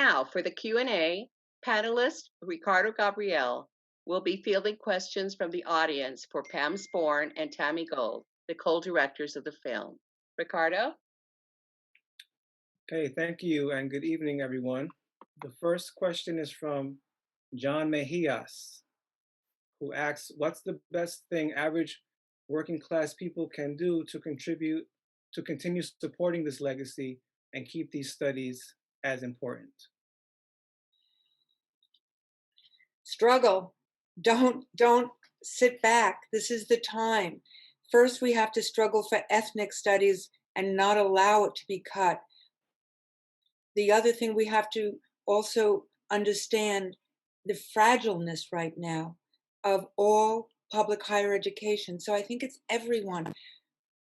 Now, for the Q&A, panelist Ricardo Gabriel will be fielding questions from the audience for Pam Sporn and Tami Gold, the co-directors of the film. Ricardo? Okay, thank you, and good evening, everyone. The first question is from John Mejias, who asks, what's the best thing average working class people can do to contribute to continue supporting this legacy and keep these studies as important? Struggle. Don't sit back. This is the time. First, we have to struggle for ethnic studies and not allow it to be cut. The other thing, we have to also understand the fragileness right now of all public higher education. So I think it's everyone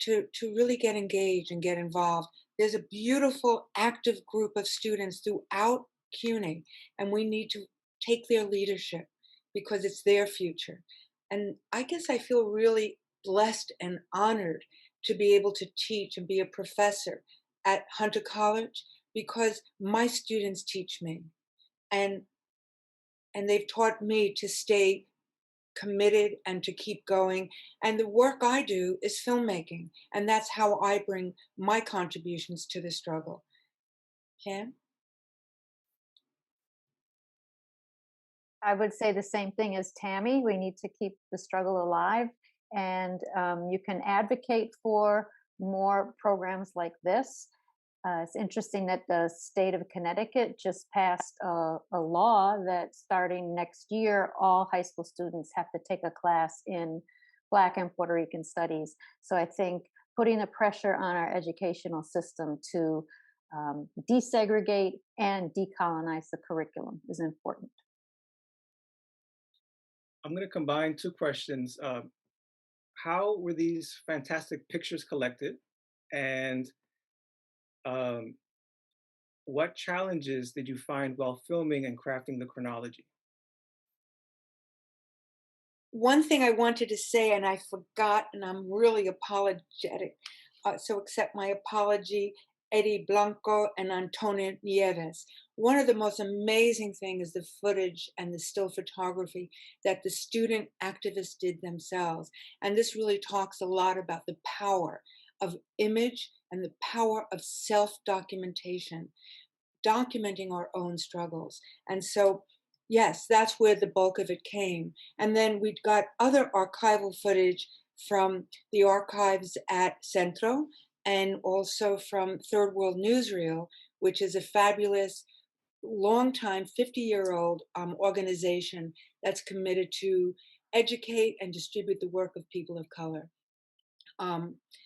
to really get engaged and get involved. There's a beautiful, active group of students throughout CUNY, and we need to take their leadership because it's their future. And I guess I feel really blessed and honored to be able to teach and be a professor at Hunter College because my students teach me, and they've taught me to stay committed and to keep going. And the work I do is filmmaking, and that's how I bring my contributions to the struggle. Pam? I would say the same thing as Tami. We need to keep the struggle alive, and you can advocate for more programs like this. It's interesting that the state of Connecticut just passed a law that starting next year, all high school students have to take a class in Black and Puerto Rican Studies. So I think putting the pressure on our educational system to desegregate and decolonize the curriculum is important. I'm going to combine two questions. How were these fantastic pictures collected? And what challenges did you find while filming and crafting the chronology? One thing I wanted to say, and I forgot, and I'm really apologetic, so accept my apology, Eddie Blanco and Antonio Nieves. One of the most amazing things is the footage and the still photography that the student activists did themselves. And this really talks a lot about the power of image and the power of self-documentation, documenting our own struggles. And so, yes, that's where the bulk of it came. And then we got other archival footage from the archives at Centro and also from Third World Newsreel, which is a fabulous, long-time, 50-year-old organization that's committed to educate and distribute the work of people of color.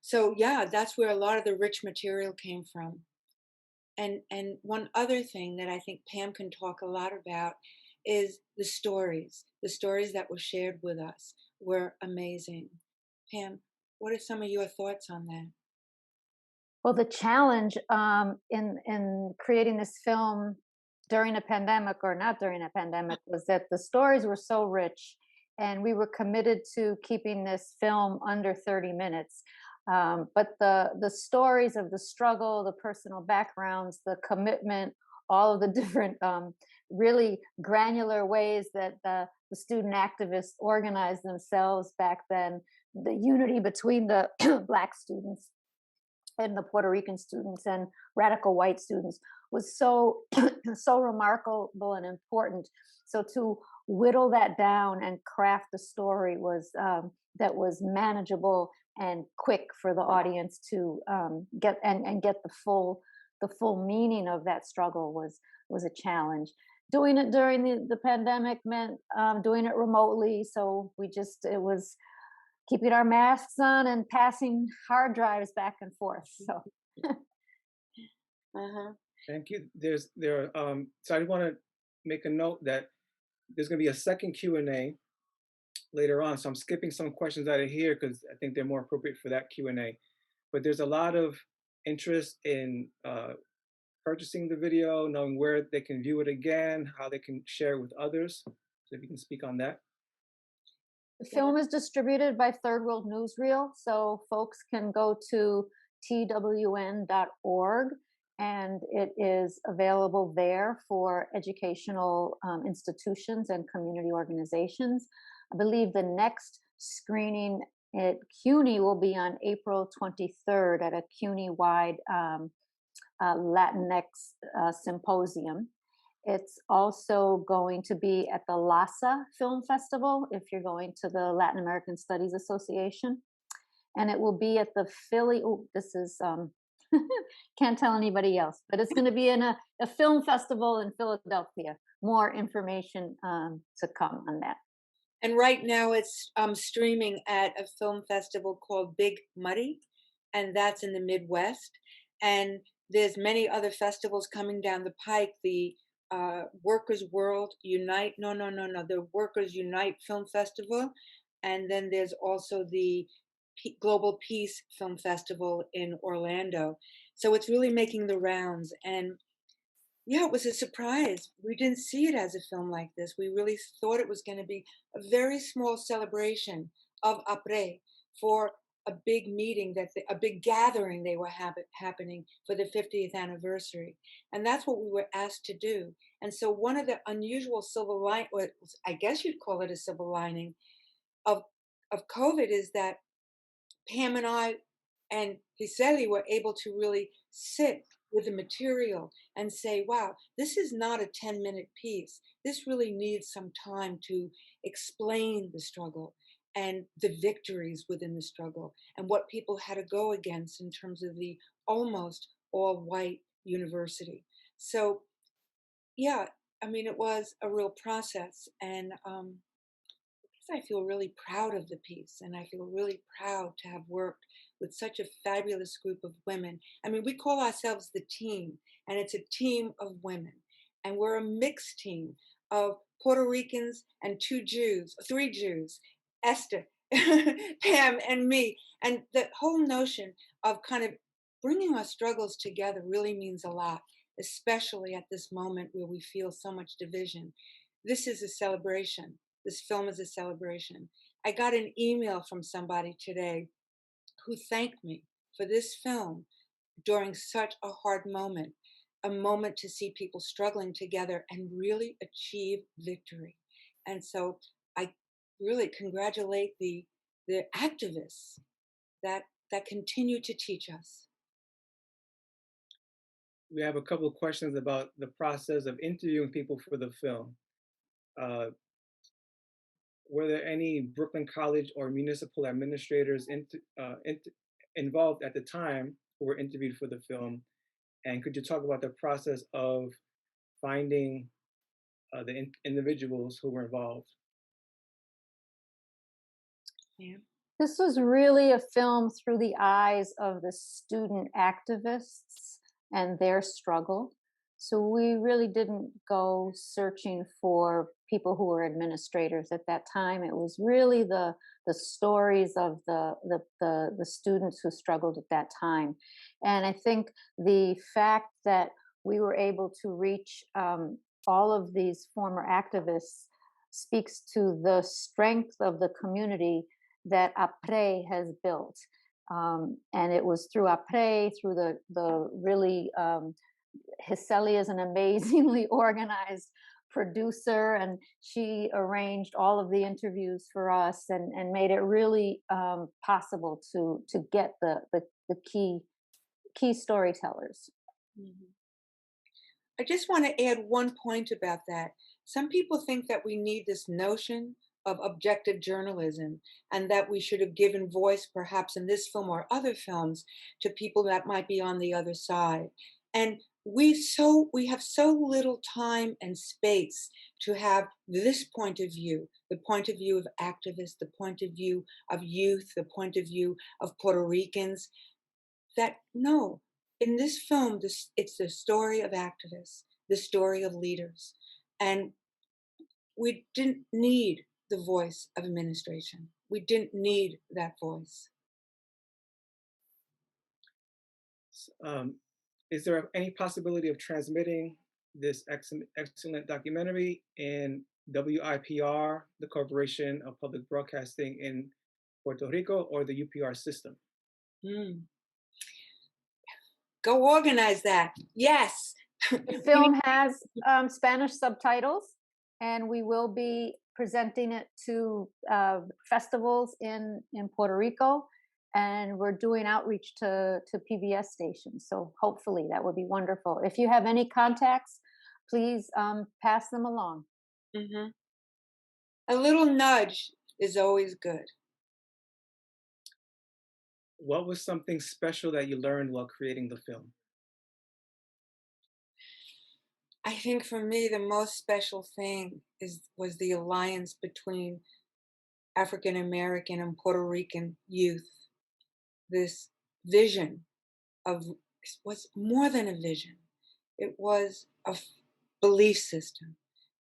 So yeah, that's where a lot of the rich material came from. And one other thing that I think Pam can talk a lot about is the stories. The stories that were shared with us were amazing. Pam, what are some of your thoughts on that? Well, the challenge in creating this film during a pandemic or not during a pandemic was that the stories were so rich, and we were committed to keeping this film under 30 minutes. But the stories of the struggle, the personal backgrounds, the commitment, all of the different really granular ways that the student activists organized themselves back then, the unity between the Black students and the Puerto Rican students and radical white students was so so remarkable and important. So to whittle that down and craft a story was that was manageable and quick for the audience to get the full meaning of that struggle was a challenge. Doing it during the pandemic meant doing it remotely, so it was keeping our masks on and passing hard drives back and forth. So, Thank you. So I want to make a note that there's going to be a second Q&A later on. So I'm skipping some questions out of here because I think they're more appropriate for that Q&A. But there's a lot of interest in purchasing the video, knowing where they can view it again, how they can share it with others. So if you can speak on that. the film is distributed by Third World Newsreel, so folks can go to twn.org and it is available there for educational institutions and community organizations. I believe the next screening at CUNY will be on April 23rd at a CUNY-wide Latinx symposium. It's also going to be at the LASA Film Festival, if you're going to the Latin American Studies Association. And it will be at the Philly, oh, this is, can't tell anybody else, but it's going to be in a film festival in Philadelphia. More information to come on that. And right now it's streaming at a film festival called Big Muddy, and that's in the Midwest. And there's many other festivals coming down the pike. The Workers World Unite, the Workers Unite Film Festival. And then there's also the Global Peace Film Festival in Orlando. So it's really making the rounds. And yeah, it was a surprise. We didn't see it as a film like this. We really thought it was going to be a very small celebration of Après for a big meeting, a big gathering they were happening for the 50th anniversary. And that's what we were asked to do. And so one of the unusual silver lining, or I guess you'd call it a silver lining of COVID, is that Pam and I and Gisely were able to really sit with the material and say, wow, this is not a 10-minute piece. This really needs some time to explain the struggle and the victories within the struggle and what people had to go against in terms of the almost all-white university. So yeah, I mean, it was a real process. And I feel really proud of the piece, and I feel really proud to have worked with such a fabulous group of women. I mean, we call ourselves the team, and it's a team of women. And we're a mixed team of Puerto Ricans and three Jews, Esther, Pam, and me. And the whole notion of kind of bringing our struggles together really means a lot, especially at this moment where we feel so much division. This is a celebration. This film is a celebration. I got an email from somebody today who thanked me for this film during such a hard moment, a moment to see people struggling together and really achieve victory. And so I really congratulate the activists that continue to teach us. We have a couple of questions about the process of interviewing people for the film. Were there any Brooklyn College or municipal administrators involved at the time who were interviewed for the film? And could you talk about the process of finding the individuals who were involved? Yeah. This was really a film through the eyes of the student activists and their struggle. So we really didn't go searching for people who were administrators at that time. It was really the stories of the students who struggled at that time. And I think the fact that we were able to reach all of these former activists speaks to the strength of the community that Après has built. And it was through Après, through the really, Gisely is an amazingly organized producer, and she arranged all of the interviews for us and made it really possible to get the key storytellers. Mm-hmm. I just want to add one point about that. Some people think that we need this notion of objective journalism and that we should have given voice, perhaps in this film or other films, to people that might be on the other side. And we have so little time and space to have this point of view, the point of view of activists, the point of view of youth, the point of view of Puerto Ricans, that no, in this film, it's the story of activists, the story of leaders. And we didn't need the voice of administration. We didn't need that voice. Is there any possibility of transmitting this excellent documentary in WIPR, the Corporation of Public Broadcasting in Puerto Rico, or the UPR system? Go organize that. Yes. The film has Spanish subtitles, and we will be presenting it to festivals in Puerto Rico, and we're doing outreach to PBS stations. So hopefully that would be wonderful. If you have any contacts, please pass them along. Mm-hmm. A little nudge is always good. What was something special that you learned while creating the film? I think for me, the most special thing was the alliance between African American and Puerto Rican youth. This vision was more than a vision. It was a belief system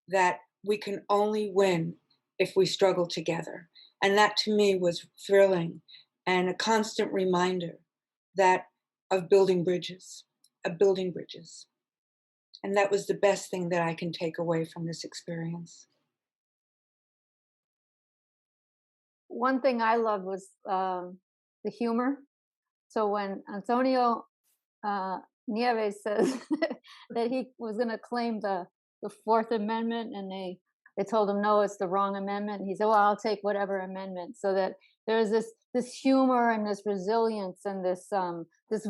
that we can only win if we struggle together. And that to me was thrilling and a constant reminder of building bridges. And that was the best thing that I can take away from this experience. One thing I loved was the humor. So when Antonio Nieves says that he was going to claim the Fourth Amendment, and they told him no, it's the wrong amendment. He said, "Well, I'll take whatever amendment." So that there's this humor and this resilience and this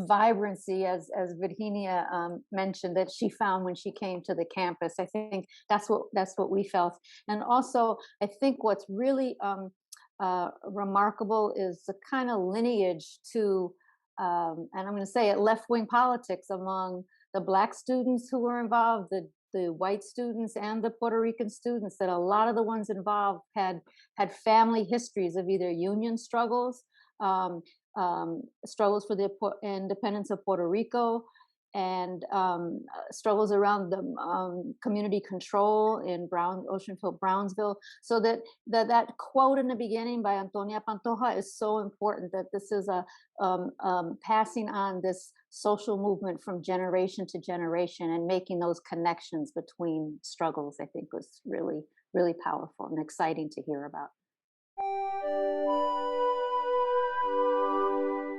vibrancy, as Virginia mentioned, that she found when she came to the campus. I think that's what we felt, and also I think what's really remarkable is the kind of lineage to. And I'm going to say it, left-wing politics among the Black students who were involved, the white students and the Puerto Rican students, that a lot of the ones involved had family histories of either union struggles, struggles for the independence of Puerto Rico, and struggles around the community control in Oceanfield, Brownsville. So that quote in the beginning by Antonia Pantoja is so important, that this is a passing on this social movement from generation to generation and making those connections between struggles, I think was really, really powerful and exciting to hear about.